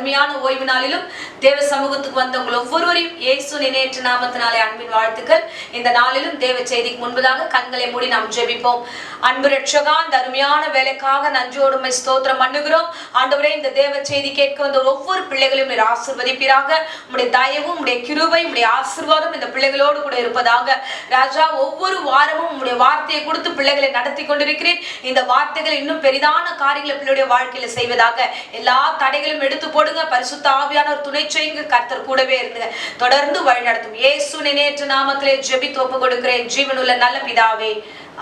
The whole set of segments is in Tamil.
அருமையான ஓய்வு நாளிலும் தேவ சமூகத்துக்கு வந்த உங்கள் ஒவ்வொருவரையும் இயேசு நினைற்ற நாமத்தினாலே அன்பின் வாழ்த்துக்கள். இந்த நாளிலும் தேவ செய்திக்கு முன்பதாக கண்களை மூடி நாம் ஜெபிப்போம். அன்பு ரட்சகா, இந்த அருமையான வேலைக்காக நன்றியோடுமை ஸ்தோத்திரம் பண்ணுகிறோம். ஆண்டவரே, இந்த தேவ செய்தி கேட்க வந்த ஒவ்வொரு பிள்ளைகளையும் நீர் ஆசீர்வதிப்பீராக. உம்முடைய தயவும் உம்முடைய கிருபை உம்முடைய ஆசீர்வாதம் இந்த பிள்ளைகளோடு கூட இருப்பதாக. ராஜா, ஒவ்வொரு வாரமும் உம்முடைய வார்த்தையை கொடுத்து பிள்ளைகளை நடத்தி கொண்டிருக்கிறேன். இந்த வார்த்தைகள் இன்னும் பெரிதான காரியங்களை பிள்ளையுடைய வாழ்க்கையில செய்வதாக. எல்லா தடைகளும் எடுத்து போடுங்க. பரிசுத்த ஆவியானவர் துணை செய்யுங்க. கர்த்தர் கூடவே இருந்துங்க. தொடர்ந்து வழி நடத்தும். இயேசு நினைற்ற நாமத்திலே ஜெபித்து ஒப்பு கொடுக்கிறேன் ஜீவனுள்ள நல்ல பிதாவே,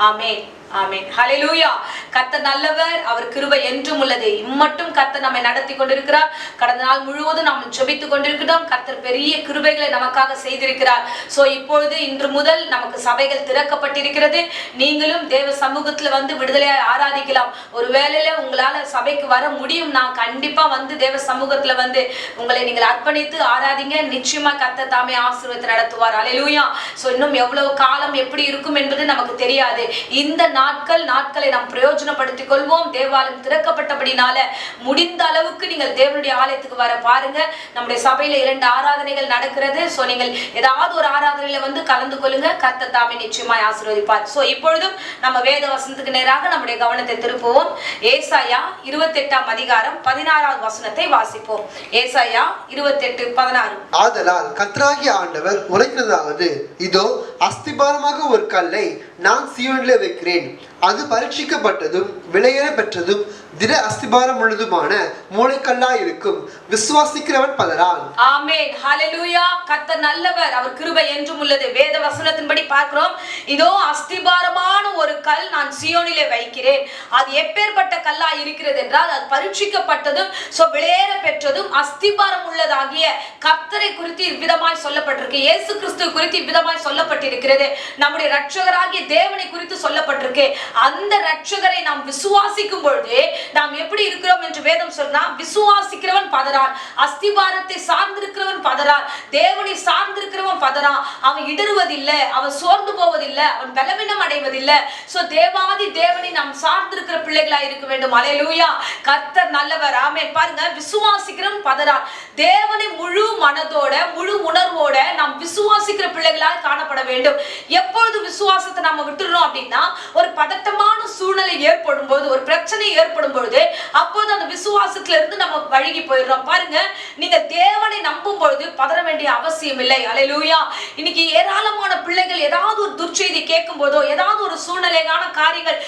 ஆமென். ஆமென். ஹல்லேலூயா. கர்த்தர் நல்லவர், அவர் கிருபை என்றும் உள்ளது. இம்மட்டும் கர்த்தர் நம்மை நடத்தி கொண்டிருக்கிறார். கடந்த நாள் முழுவதும் நாம் ஜெபித்துக் கொண்டிருக்கிறோம். கர்த்தர் பெரிய கிருபைகளை நமக்காக செய்திருக்கிறார். சோ இப்பொழுது இன்று முதல் நமக்கு சபைகள் திறக்கப்பட்டிருக்கிறது. நீங்களும் தேவ சமூகத்துல வந்து விடுதலையாய் ஆராதிக்கலாம். ஒரு வேளையில உங்களால சபைக்கு வர முடியும்னா கண்டிப்பா வந்து தேவ சமூகத்துல வந்து உங்களை நீங்கள் அர்ப்பணித்து ஆராதிங்க. நிச்சயமா கர்த்தர் தாமே ஆசீர்வாதத்தை நடத்துவார். ஹல்லேலூயா. சோ இன்னும் எவ்வளவு காலம் எப்படி இருக்கும் என்பது நமக்கு தெரியாது. இந்த நாட்களை நாம் பிரயோஜனப்படுத்திக் கொள்வோம். தேவாலயம் திறக்கப்பட்டபடினால முடிந்த அளவுக்கு நீங்கள் தேவனுடைய ஆலயத்துக்கு வர பாருங்க. நம்முடைய சபையில 2 ஆராதனைகள் நடக்கிறது. சோ நீங்கள் ஏதாவது ஒரு ஆராதனையில வந்து கலந்து கொள்ளுங்க. கர்த்தர் தாமே நிச்சயமாய் ஆசீர்வதிப்பார். சோ இப்பொழுதும் நம்ம வேத வசனத்துக்கு நேராக நம்முடைய கவனத்தை திருப்புவோம். ஏசாயா 28ஆம் அதிகாரம் 16வது வசனத்தை வாசிப்போம். ஏசாயா 28:16. ஆதலால் கர்த்தராகிய ஆண்டவர் உரைக்கிறதாவது, இதோ அஸ்திபாரமாக ஒரு கல்லை நான் சீயோனிலே வைக்கிறேன், அது பரீட்சிக்கப்பட்டதும் விலையேற பெற்றதும் திட அஸ்திபாரம் உள்ளதுமான மூளைக்கல்லாய் இருக்கும், விசுவாசிக்கிறவன் பலரான். ஆமென். ஹல்லேலூயா. கர்த்தர் நல்லவர், அவர் கிருபை என்றும் உள்ளது. வேத வசனத்தின்படி பார்க்கிறோம். இதோ அஸ்திபாரமான ஒரு கல் நான் சீயோனிலே வைக்கிறேன். அது எப்பேற்பட்ட கல்லாய் இருக்கிறது என்றால், அது பரீட்சிக்கப்பட்டதும் விலையேற பெற்றதும் அஸ்திபாரம் உள்ளதாகிய கர்த்தரை குறித்து இவ்விதமாய் சொல்லப்பட்டிருக்கு. இயேசு கிறிஸ்து குறித்து இவ்விதமாய் சொல்லப்பட்டிருக்கிறது. நம்முடைய இரட்சகராகிய தேவனை குறித்து சொல்லப்பட்டிருக்கு. அந்த இரட்சகரை நாம் விசுவாசிக்கும் பொழுது நாம் எப்படி இருக்கிறோம் என்று வேதம் சொன்னா, விசுவாசிக்கிறவன் பதறான், அஸ்திபாரத்தை சார்ந்திருக்கிறவன் பதறான், தேவனை சார்ந்திருக்கிறவன் பதறான். அவன் இடறுவதில்லை, அவன் சோர்ந்து போவதில்லை, அவன் பலவீனம் அடைவதில்லை. சோ தேவாதி தேவனை நாம் சார்ந்திருக்கிற பிள்ளைகளா இருக்க வேண்டும். அல்லேலூயா. கர்த்தர் நல்லவர். ஆமென். பாருங்க, விசுவாசிக்கிறவன் பதறான். தேவனை முழு மனதோட முழு உணர்வோட நாம் விசுவாசிக்கிற பிள்ளைகளாக காணப்பட வேண்டும். எப்பொழுது விசுவாசத்தை நாம விட்டுறோம் அப்படின்னா, ஒரு பதட்டமான சூழ்நிலை ஏற்படும் போது, ஒரு பிரச்சனை ஏற்படும் பொழுது, அப்போது அந்த விசுவாசத்துல இருந்து நம்ம வழுகி போயிடுறோம். பாருங்க, நீங்க தேவனை நம்பும் பொழுது பதற வேண்டிய அவசியம் இல்லை. அல்லேலூயா. இன்னைக்கு ஏராளமான பிள்ளைகள் ஏதாவது ஒரு துர்ச்செய்தி கேட்கும் போதோ, ஏதாவது ஒரு சூழ்நிலையான காரியங்கள்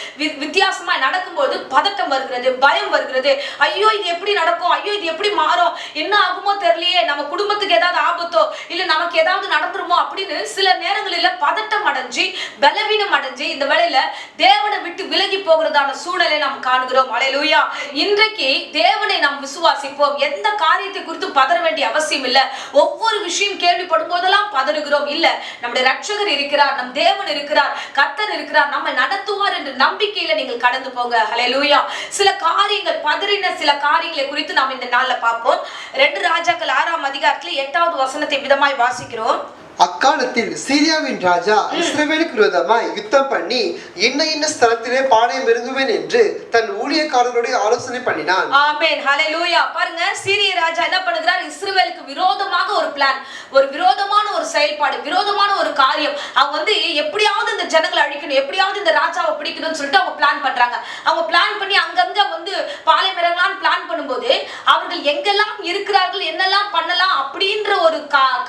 வித்தியாசமா நடக்கும் போது பதட்டம் வருகிறது, பயம் வருகிறது. ஐயோ, இது எப்படி நடக்கும், ஐயோ இது எப்படி மாறும், என்ன ஆகுமோ தெரியலையே, நம்ம குடும்பத்துக்கு ஏதாவது ஆபத்தோ இல்ல நமக்கு ஏதாவது நடந்துருமோ அப்படின்னு சில நேரங்களில பதட்டம் அடைஞ்சு பலவீனம் அடைஞ்சு இந்த வேளையில தேவனை விட்டு விலகி போகிறதான சூழ்நிலை நாம் காண்கிறோம். அல்லேலூயா. இன்றைக்கு தேவனை நாம் விசுவாசிப்போம். எந்த காரியத்தை குறித்து பதற வேண்டிய அவசியம் இல்ல. ஒவ்வொரு விஷயம் கேள்விப்படும் போதெல்லாம் பதறுகிறோம். இல்ல, நம்முடைய இரட்சகர் இருக்கிறார், நம் தேவன் இருக்கிறார், கர்த்தர் இருக்கிறார், நம்மை நடத்துவார் என்ற நம்பிக்கையில நீங்கள் கடந்து போங்க. அல்லேலூயா. சில காரியங்கள் பதறின சில காரியங்களை குறித்து நாம் இந்த நாள்ல பார்ப்போம். 2 ராஜாக்கள் 6ஆம் அதிகாரத்துல 8வது வசனத்தை விதமாய் வாசிக்கிறோம். அக்காலத்தில் சீரியாவின் ராஜா இஸ்ரவேலுக்கு விரோதமாய் யுத்தம் பண்ணி இன்ன ஸ்தலத்திலே பாளையம் இறங்குவேன் என்று தன் ஊழியக்காரர்களுடைய ஆலோசனை பண்ணினான். ஆமென். ஹல்லேலூயா. பாருங்க, சீரிய ராஜா என்ன பண்ணுகிறார்? இஸ்ரவேலுக்கு விரோதமாக ஒரு பிளான், ஒரு விரோதமான ஒரு செயல்பாடு, விரோதமான ஒரு காரியம். அவங்க வந்து எப்படியாவது இந்த ஜனங்களை அழிக்கணும், எப்படியாவது இந்த ராஜாவை பிடிக்கணும்னு சொல்லிட்டு அவங்க பிளான் பண்றாங்க. அவங்க பிளான் பண்ணி அங்கங்க வந்து பாளையம் இறங்கலாம்னு பிளான் பண்ணும்போது, அவர்கள் எங்கெல்லாம் இருக்கிறார்கள், என்னெல்லாம் பண்ணலாம் அப்படின்ற ஒரு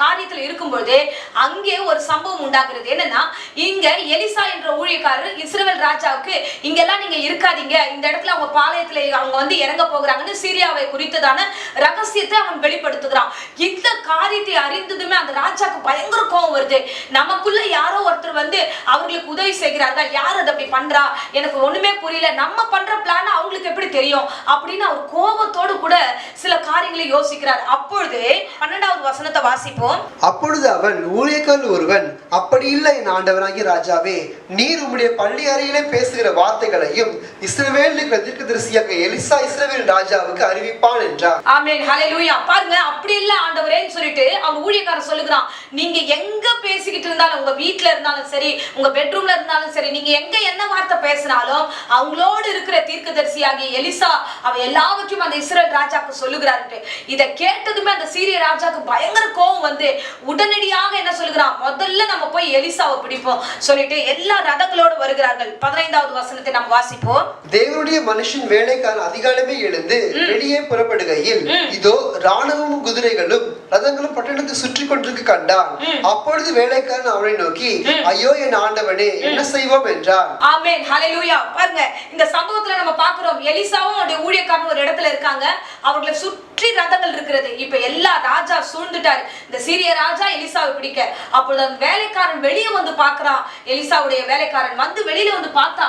காரியத்துல இருக்கும்போது அங்கே ஒரு சம்பவம் உண்டாகிறது. என்னன்னா, இங்க எலிசா என்ற ஊழியக்காரர் இஸ்ரவேல் ராஜாவுக்கு, இங்கெல்லாம் நீங்க இருக்காதீங்க, இந்த இடத்துல அவங்க பாளையத்துல அவங்க வந்து இறங்க போகிறாங்கன்னு சீரியாவை குறித்ததான ரகசியத்தை அவன் வெளிப்படுத்துகிறான். இந்த காரியத்தை அறிந்ததுமே அந்த ராஜாக்கு பயங்கர கோபம் வருது. நமக்குள்ள யாரோ ஒருத்தர் வந்து அவர்களுக்கு உதவி செய்கிறார்கள், யார் அதை அப்படி பண்றா, எனக்கு ஒண்ணுமே புரியல, நம்ம பண்ற பிளான் அவங்களுக்கு எப்படி தெரியும் அப்படின்னு அவர் கோபத்தோடு கூட சில காரியங்களை யோசிக்கிறார். அப்பொழுது 12வது வசனத்தை வாசிப்போம். அப்பொழுது அவன் ஊழியக்காரன் ஒருவன், அப்படி இல்லை என் ஆண்டவனாகிய ராஜாவே, நீர் உம்முடைய பள்ளி அறையிலே பேசுகிற வார்த்தைகளையும் இஸ்ரவேலுக்கு தீர்க்கதரிசியாக எலிசா இஸ்ரவேல் ராஜாவுக்கு அறிவிப்பான் என்றார். ஆமென், ஹல்லேலூயா. பாருங்க, அப்படி இல்ல ஆண்டவரேன்னு சொல்லிட்டு அவங்க ஊழியக்காரர் சொல்லுகிறான், நீங்க எங்க பேசிக்கிட்டு இருந்தாலும், உங்க வீட்ல இருந்தாலும் சரி, உங்க பெட்ரூம்ல இருந்தாலும் சரி, நீங்க எங்க என்ன வார்த்தை பேசினாலும் அவங்களோடு இருக்கிற தீர்க்கதரிசியாகிய எலிசா அவ எல்லாவற்றையும் அந்த இஸ்ரவேல் ராஜாக்கு சொல்லுகிறாரு. இத கேட்டதுமே அந்த சீரிய ராஜாக்கு பயங்கர கோபம் வந்து உடனடியாக என்ன சொல்லுகிறான், முதல்ல நம்ம போய் எலிசாவை பிடிப்போம் சொல்லிட்டு எல்லா ரதங்களோடு வருகிறார்கள். 15வது வசனத்தை நாம் வாசிப்போம். தேவனுடைய மனுஷன் வேலைக்காரன் அதிகாலமே எழுந்து வெளியே புறப்படுகையில் இதோ ராணுவமும் குதிரைகளும் ரதங்களும் பட்டணத்தை சுற்றி கொண்டிருக்க கண்டான். அப்பொழுது வேலைக்காரன் அவனை நோக்கி, ஐயோ என் ஆண்டவனே, என்ன செய்வோம் என்றான். ஆமென், ஹல்லேலூயா. பாருங்க, இந்த சம்பவத்துல நம்ம பார்க்கிறோம், எலிசாவும் அவருடைய ஊழியக்காரன் ஒரு இடத்துல இருக்காங்க. அவர்களை சுற்றி ரதங்கள் இருக்கிறது. இப்ப எல்லா ராஜா சூழ்ந்துட்டாரு இந்த சீரிய ராஜா எலிசாவை பிடிக்க. அப்பொழுது அந்த வேலைக்காரன் வெளியே வந்து பார்க்கிறான். எலிசாவுடைய வேலைக்காரன் வந்து வெளியில வந்து பார்த்தா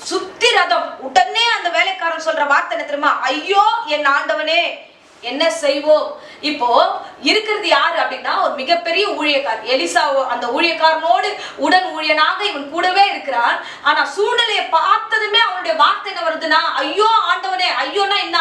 சுத்தி ரதம். உடனே அந்த வேலைக்காரன் சொல்ற வார்த்தை என்ன தெரியுமா, ஐயோ என் ஆண்டவனே, என்ன செய்வோம். இப்போ இருக்கிறது யாரு அப்படின்னா ஒரு மிகப்பெரிய ஊழியக்காரர் எலிசா. அந்த ஊழியக்காரனோடு உடன் ஊழியனாக இவன் கூடவே இருக்கிறான். ஆனா சூழ்நிலையை பார்த்ததுமே அவனுடைய வார்த்தை என்ன வருதுன்னா, ஐயோ ஆண்டவனே. ஐயோனா என்ன,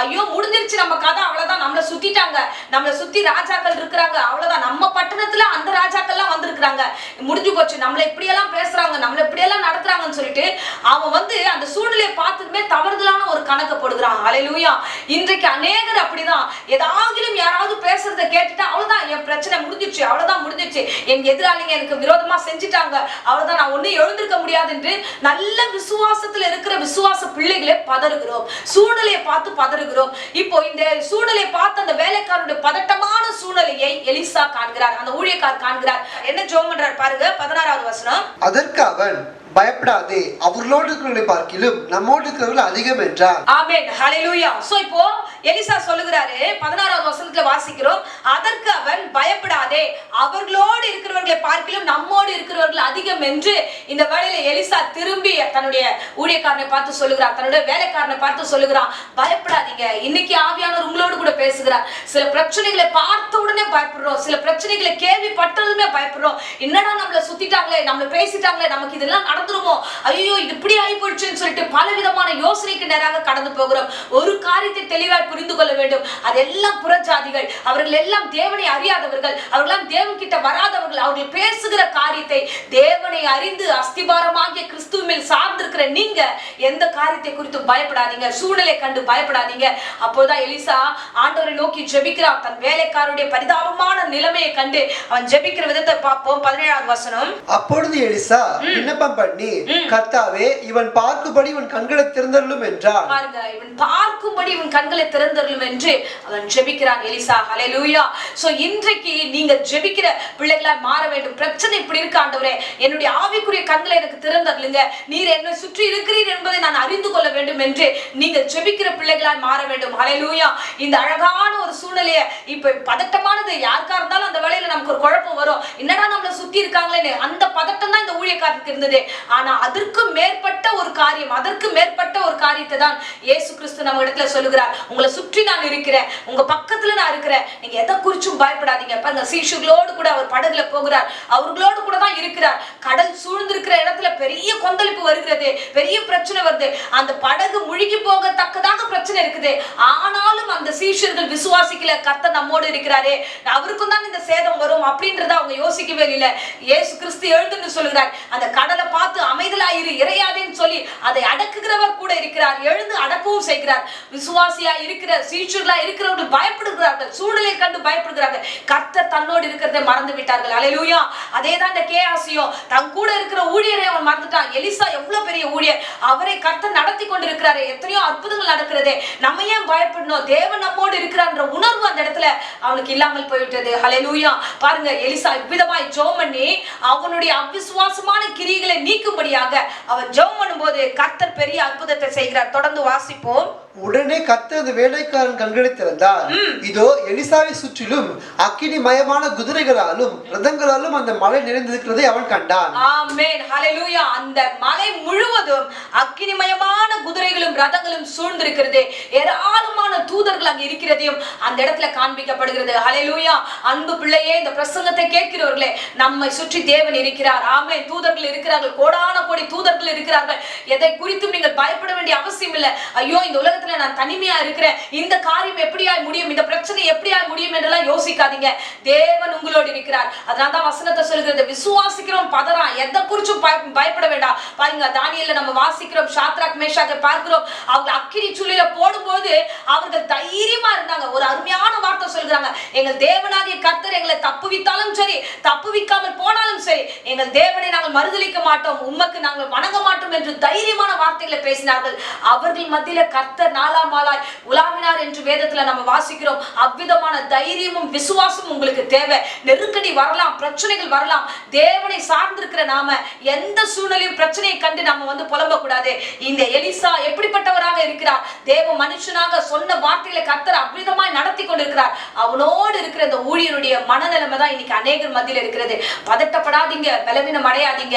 ஐயோ முடிஞ்சிருச்சு நம்ம கதை, அவ்வளவுதான், நம்மள சுத்திட்டாங்க, நம்மள சுத்தி ராஜாக்கள் இருக்கிறாங்க, அவ்வளவுதான், நம்ம பட்டணத்துல அந்த ராஜாக்கள்லாம் வந்திருக்கிறாங்க, முடிஞ்சு போச்சு, நம்மள இப்படி எல்லாம் பேசுறாங்க, நம்மள இப்படி எல்லாம் நடத்துறாங்கன்னு சொல்லிட்டு அவன் வந்து அந்த சூழ்நிலையை பார்த்ததுமே தவறுதலான ஒரு கணக்கு போடுகிறான். ஹல்லேலூயா. இன்றைக்கு அநேகர் அப்படிதான், ஏதாகிலும் யாராவது பேசுறத கேட்டுட்டா அவ்வளவுதான், என் பிரச்சனை முடிஞ்சிச்சு, அவ்வளவுதான் முடிஞ்சிச்சு, என் எதிராளிங்க எனக்கு விரோதமா செஞ்சுட்டாங்க, அவ்வளவுதான், நான் ஒன்னும் எழுந்திருக்க முடியாது என்று நல்ல விசுவாசத்துல இருக்கிற விசுவாச பிள்ளைகளே பதறுகிறோம். சூழ்நிலையை பார்த்து பதறுகிறோம். இப்போ இந்த சூழ்நிலையை பார்த்து அந்த வேலைக்காரனுடைய பதட்டமான சூழ்நிலையை எலிசா காண்கிறார், அந்த ஊழியக்காரர் காண்கிறார். என்ன ஜெபம் பண்றார் பாருங்க, 16வது வசனம். அதற்கு அவன், பயப்படாதே, அவர்களோடு இருக்கிறவர்களை பார்க்கிலும் நம்மோடு இருக்கிறவர்கள் அதிகம் என்றார். ஆமென், ஹல்லேலூயா. சோ இப்போ எலிசா சொல்லுகிறாரு, 16வது வசனத்துல வாசிக்கிறோம், அதற்கு அவன், பயப்படாதே, அவர்களோடு இருக்கிறவர்களை பார்க்கிலும் நம்மோடு இருக்கிறவர்கள் அதிகம் என்று. இந்த வேளையில எலிசா திரும்பி தன்னுடைய ஊழியக்காரனை பார்த்து சொல்லுகிறார், தன்னுடைய வேலைக்காரனை பார்த்து சொல்லுகிறான், பயப்படாதீங்க. இன்னைக்கு ஆவியானவர் உங்களோடு கூட பேசுகிறார். சில பிரச்சனைகளை பார்த்த உடனே பயப்படுறோம், சில பிரச்சனைகளை கேள்விப்பட்டதுமே பயப்படுறோம். என்னடா நம்மள சுத்திட்டாங்களே, நம்மள பேசிட்டாங்களே, நமக்கு இதெல்லாம் நடந்துருமோ, ஐயோ இது இப்படி ஆகி போயிடுச்சுன்னு சொல்லிட்டு பல விதமான யோசனைக்கு நேராக கடந்து போகிறோம். ஒரு காரியத்தை தெளிவாய் புரிந்து கொள்ள வேண்டும், அதெல்லாம் புறஜாதிகள், அவர்கள் எல்லாம் தேவனை அறியாதவர்கள், அவர்களெல்லாம் தேவன் கிட்ட வராதவர்கள். அவர்கள் பேசுகிற காரியத்தை தேவனை அறிந்து அஸ்திபாரமாகிய கிறிஸ்துவ மேல் சார்ந்திருக்கிற நீங்க எந்த காரியத்தை குறித்து பயப்படாதீங்க, சூழ்நிலை கண்டு பயப்படாதீங்க. அப்போதான் எலிசா ஆண்டவரை நோக்கி ஜெபிக்கிறான். தன் வேலைக்காரருடைய பரிதாபமான நிலைமையை கண்டு அவன் ஜெபிக்கிற விதத்தை பார்ப்போம். 17வது வசனம். அப்பொழுது எலிசா விண்ணப்பம் பண்ணி, கர்த்தாவே, இவன் பார்க்கும்படி இவன் கண்களை திறந்தருளும் என்றான். பாருங்க, இவன் பார்க்கும்படி இவன் கண்களை திறந்தருளும் என்று அவன் ஜெபிக்கிறான் எலிசா. ஹல்லேலூயா. சோ இன்றைக்கு நீங்க ஜெபிக்கிற பிள்ளைகளாய் மாற வேண்டும். பிரச்சனை இப்படி இருக்கு ஆண்டவரே, என்னுடைய ஆவிக்குரிய கண்களை எனக்கு திறந்தருளுங்க, நீர் என்னை சுற்றி இருக்கிறீர் என்பதை நான் அறிந்து கொள்ள வேண்டும் என்று நீங்க ஜெபிக்கிற பிள்ளைகளாய் மாற வேண்டும். ஹல்லேலூயா. இந்த அழகான ஒரு சூழ்நிலையை, இப்ப பதட்டமானது யாருக்கா இருந்தாலும் அந்த வேளையில நமக்கு ஒரு குழப்பம் வரும், என்னடா நம்மள சுத்தி இருக்காங்களே, அந்த பதட்டம் தான் இந்த ஊழியக்காரருக்கு இருந்தது. ஆனா அதற்கு மேற்பட்ட ஒரு காரியம், அதற்கு மேற்பட்ட ஒரு காரியத்தை தான் இயேசு கிறிஸ்து நம்ம இடத்துல சொல்லுகிறார். உங்களை சுற்றி நான் இருக்கிறேன், உங்க பக்கத்துல நான் இருக்கிறேன், நீங்க எதை குறிச்சும் பயப்படாதீங்க. பாருங்க, சீஷர்களோடு கூட அவர் படகுல போகிறார், அவர்களோடு கூட தான் இருக்கிறார். கடல் சூழ்ந்திருக்கிற இடத்துல பெரிய கொந்தளிப்பு வருகிறது, பெரிய பிரச்சனை வருது, அந்த படகு முழுகி போகத்தக்கதாக பிரச்சனை இருக்குது. ஆனாலும் அந்த சீஷர்கள் விசுவாசிக்கல, கர்த்தர் நம்மோடு இருக்கிறாரே, அவருக்கும் தான் இந்த சேதம் வரும் அப்படின்றத அவங்க யோசிக்கவே இல்லை. இயேசு கிறிஸ்து எழுந்துன்னு சொல்லுகிறார், அந்த கடலை பார்த்து அமைதலாயிரு, இறையாதேன்னு சொல்லி அதை அடக்குகிறவர் கூட இருக்கிறார், எழுந்து அடக்கவும் செய்கிறார். விசுவாசியா இருக்கிற சீஷர்களா இருக்கிறவர்கள் பயப்படுகிறார்கள், சூழ்நிலை கண்டு பயப்படுகிறார்கள், கர்த்தர் தன்னோடு இருக்கிறதை மறந்து விட்டார்கள். ஹல்லேலூயா. அதேதான் இந்த கேயாசியும் தன் கூட இருக்கிற ஊழியரை அவன் மறந்துட்டான். எலிசா எவ்வளவு பெரிய ஊழியர், அவரை கர்த்தர் நடத்தி கொண்டு இருக்கிறாரு, எத்தனையோ அற்புதங்கள் நடக்கிறதே, நம்ம ஏன் பயப்படணும், தேவன் நம்மோடு இருக்கிறான்ற உணர்வு அந்த இடத்துல அவனுக்கு இல்லாமல் போய்விட்டது. ஹல்லேலூயா. பாருங்க, எலிசா இவ்விதமாய் ஜெபம் பண்ணி அவனுடைய அவிசுவாசமான கிரியைகளை நீக்கும்படியாக அவன் ஜெபம் பண்ணும்போது கர்த்தர் பெரிய அற்புதத்தை செய்கிறார். தொடர்ந்து வாசிப்போம். உடனே கர்த்தர் அந்த வேலைக்காரன் கண்களை திறந்தார். இதோ எலிசாவை சுற்றிலும் அக்கினிமயமான குதிரைகளாலும் ரதங்களாலும் அந்த மலை நிறைந்திருக்கிறதை அவன் கண்டான். ஆமென், ஹல்லேலூயா. அந்த மலை முழுவதும் அக்கினிமயமான குதிரைகளும் ரதங்களும் சூழ்ந்திருக்கிறது. ஏராளமான தூதர்கள் அங்க இருக்கிறதையும் அந்த இடத்துல காண்பிக்கப்படுகிறது. ஹல்லேலூயா. அன்பு பிள்ளையே, இந்த பிரசங்கத்தை கேட்கிறவர்களே, நம்மை சுற்றி தேவன் இருக்கிறார். ஆமென். தூதர்கள் இருக்கிறார்கள், கோடான கோடி தூதர்கள் இருக்கிறார்கள். எதை குறித்தும் நீங்கள் பயப்பட வேண்டிய அவசியம் இல்லை. ஐயோ, இந்த உலகத்துல நான் தனிமையா இருக்கிறேன், இந்த காரியம் எப்படியாய் முடியும், இந்த பிரச்சனை எப்படியாய் முடியும் என்றெல்லாம் யோசிக்காதீங்க. தேவன் உங்களோடு இருக்கிறார். அதனாலதான் வசனத்தை சொல்கிறது, விசுவாசிக்கிறோம் பதறான், எதை குறிச்சும் பயப்பட வேண்டாம். பாருங்க, தானியேல்ல நம்ம வாசிக்கிறோம், சாத்ராக் மேஷாக்கை பார்க்கிறோம். அவங்க அக்கினி சூளையில போடும்போது அவர்கள் தைரியமா இருந்தாங்க. ஒரு அருமையான வார்த்தை சொல்றாங்க, எங்கள் தேவனாகிய கர்த்தர் எங்களை தப்புவித்தாலும் சரி, தப்புவிக்காமல் போனாலும் சரி, எங்கள் தேவனை நாங்கள் மறுதலிக்க மாட்டோம், உமக்கு நாங்கள் வணங்க மாட்டோம் என்று தைரியமான வார்த்தைகளை பேசினார்கள். அவர்கள் மத்தியில கர்த்தர் நாலாம் ஆளாய் உலாவினார் என்று வேதத்துல நம்ம வாசிக்கிறோம். அவ்விதமான தைரியமும் விசுவாசமும் உங்களுக்கு தேவை. நெருக்கடி வரலாம், பிரச்சனைகள் வரலாம். தேவனை சார்ந்திருக்கிற நாம எந்த சூழ்நிலையும் பிரச்சனையை கண்டு நாம புலம்ப கூடாது. இந்த எலிசா எப்படிப்பட்டவராக இருக்கிறார்? தேவ மனுஷனாக சொன்ன வார்த்தைகளை கர்த்தர் அவ்விதமாய் நடத்தி கொண்டிருக்கிறார். அவனோடு இருக்கிற இந்த ஊழியருடைய மனநிலைமை தான் இன்னைக்கு அநேகர் மத்தியில் இருக்கிறது. பதட்டப்படாதீங்க, பலவீனம் அடையாதீங்க,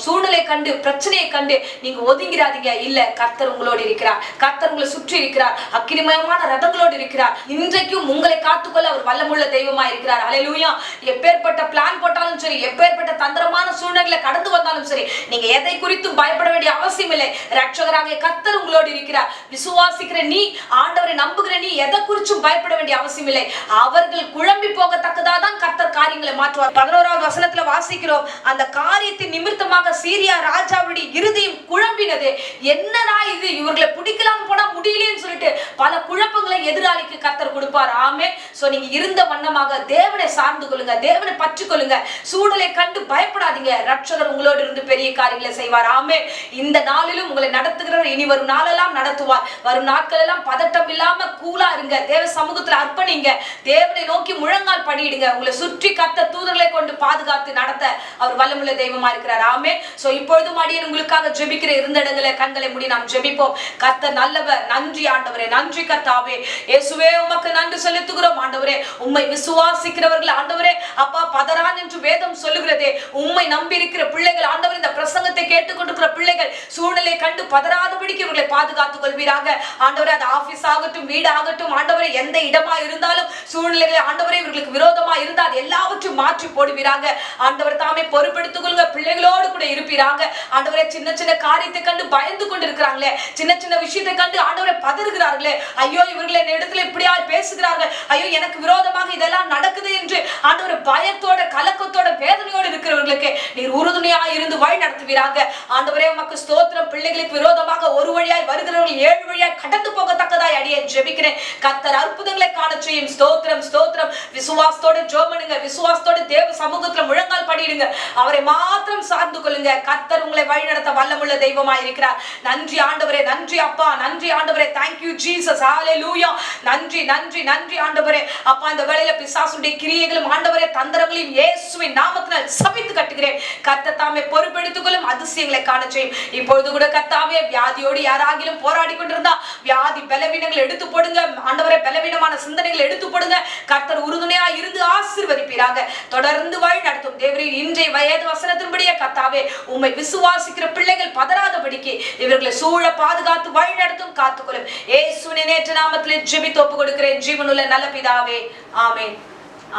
சூழ்நிலை கண்டு பிரச்சனையை கண்டு நீங்க ஒதுங்கிறாதீங்க. இல்ல, கர்த்தர் உங்களோடு இருக்கிறார், கர்த்தர் உங்களை சுற்றி இருக்கிறார், அக்கினிமயமான ரதங்களோடு இருக்கிறார். இன்றைக்கும் உங்களை காத்துக்கொள்ள அவர் வல்லமுள்ள தெய்வமா இருக்கிறார். ஹல்லேலூயா. எப்பேற்பட்ட பிளான் போட்டாலும் சரி, எப்பேற்பட்ட தந்திரமான சூழ்நிலைகளை கடந்து வந்தாலும் சரி, நீங்க எதை குறித்தும் பயப்பட வேண்டிய அவசியம் இல்லை. ரட்சகராகிய கர்த்தர் உங்களோடு இருக்கிறார். விசுவாசிக்கிற நீ, ஆண்டவரை நம்புகிற நீ எதை குறிச்சும் பயப்பட வேண்டிய அவசியம் இல்லை. அவர்கள் குழம்பி போகத்தக்கதான் கர்த்தர் காரியங்களை மாற்றுவார். 11வது வசனத்துல வாசிக்கிறோம், அந்த காரியத்தின் நிமித்தமாக சீரியா ராஜாவுடைய இருதயம் குழம்பினது. என்னடா இது, இவர்களை பிடிக்கலாம் போனா முடியலன்னு சொல்லிட்டு பல குழப்பங்களை எதிராளிக்கு கர்த்தர் கொடுப்பார். ஆமென். சோ நீங்க இருந்த வண்ணமாக தேவனை சார்ந்து கொள்ளுங்க, தேவனை பற்றி கொள்ளுங்க. சூழலை கண்டு பயப்படாதீங்க. ரட்சகர் உங்களோடு இருந்து பெரிய காரியங்களை செய்வார். ஆமென். இந்த நாளிலும் உங்களை நடத்துகிறவர் இனி வரும் நாளெல்லாம் நடத்துவார். வரும் நாட்கள் எல்லாம் பதட்டம் இல்லாம கூலா இருங்க. தேவ சமூகத்துல அர்ப்பணிங்க. தேவனை நோக்கி முழங்கால் படியிடுங்க. உங்களை சுற்றி கர்த்தர் தூதர்களை கொண்டு பாதுகாத்து நடத்த அவர் வல்லமுள்ள தெய்வமா இருக்கிறார். ஆமென். சோ இப்பொழுதும் அடியேன் உங்களுக்காக ஜெபிக்கிற இருந்த இடங்களை கண்களை மூடி நாம் ஜெபிப்போம். கர்த்தர் நல்லவர். நன்றி ஆண்டவரே, நன்றி கர்த்தாவே. இயேசுவே, உமக்கு நன்றி செலுத்துகிறோம் ஆண்டவரே. உம்மை விசுவாசிக்கிறவர்கள் ஆண்டவரே அப்பா பதறான் என்று வேதம் சொல்லுகிறதே. உம்மை நம்பி இருக்கிற பிள்ளைகள் ஆண்டவரே, இந்த பிரசங்கத்தை கேட்டுக்கொண்டிருக்கிற பிள்ளைகள் சூழ்நிலை கண்டு பதறாதபடிக்கு இவர்களை பாதுகாத்துக் கொள்வீராக ஆண்டவரே. அது ஆபீஸ் ஆகட்டும், வீடு ஆகட்டும் ஆண்டவரே, எந்த இடமா இருந்தாலும் சூழ்நிலைகளை ஆண்டவரே இவர்களுக்கு விரோதமா இருந்தால் எல்லாவற்றையும் மாற்றி போடுவீராக ஆண்டவர். தாமே பொறுப்பெடுத்துக் கொள்ளுங்க. பிள்ளைகளோடு கூட இருப்பீராக ஆண்டவரே. சின்ன சின்ன காரியத்தை கண்டு பயந்து கொண்டு இருக்கிறாங்களே, சின்ன சின்ன விஷயத்தை கண்டு ஆண்டவரை பதறுகிறார்களே, ஐயோ இவர்கள் என் இடத்துல இப்படியா பேசுகிறார்கள், ஐயோ எனக்கு விரோதமாக இதெல்லாம் நடக்குது என்று ஆண்டவரை பயத்தோட கலக்கத்தோட வேதனையோடு இருக்கிறவர்களுக்கு நீர் உறுதுணையா இருந்து வழி நடத்துவீராக ஆண்டவரே. உமக்கு ஸ்தோத்திரம். பிள்ளைகளுக்கு விரோதமாக ஒரு வழியாய் வருகிறவர்கள் 7 வழியாய் கடந்து போகத்தக்கதாய் அடியேன் ஜெபிக்கிறேன். கர்த்தர் அற்புதங்களை காண செய்யும். ஸ்தோத்திரம், ஸ்தோத்திரம். விசுவாசத்தோட ஜெபம்னுங்க, விசுவாசத்தோட தேவ சமூகத்துல முழங்கால் படியிடுங்க. அவரை மாத்திரம் சார்ந்து கொள்ளுங்க. கர்த்தர் உங்களை வழி நடத்த வல்லமுள்ள தெய்வமாய் இருக்கிறார். நன்றி ஆண்டவரே, நன்றி அப்பா, நன்றி ஆண்டவரே. Thank you Jesus. Hallelujah. நன்றி, நன்றி, நன்றி ஆண்டவரே. அப்பா, இந்த வேளையில பிசாசுடைய கிரியைகளும் ஆண்டவரே தந்திரங்களையும் இயேசுவின் நாமத்தினால் சபித்து கட்டுகிறேன். கர்த்தர் தாமே பொறுப்பெடுத்துக் கொள்ளும். அதிசயங்களை காண செய்யும். இப்பொழுது கூட கர்த்தாவே, வியாதியோடு யாராகிலும் போராடி கொண்டிருந்தா வியாதி பலவீனங்களை எடுத்து போடுங்க ஆண்டவரே. பலவீனமான சிந்தனைகளை எடுத்து போடுங்க. கர்த்தர் உறுதுணையா இருந்து ஆசீர்வதிப்பீராக. தொடர்ந்து வழி நடத்தும் தேவரே. இன்றைய வயது வசனத்தின்படியே கர்த்தாவே, உம்மை விசுவாசிக்கிற பிள்ளைகள் பதறாதபடிக்கு இவர்களை சூழ பாதுகாத்து வழி நடத்தும், காத்துக்கொள்ளும். இயேசுவின் நேற்று நாமத்திலே ஜெபித்து ஒப்பு கொடுக்கிறேன் ஜீவனுள்ள நல்ல பிதாவே. ஆமென்,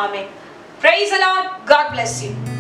ஆமென். Praise the Lord. God bless you.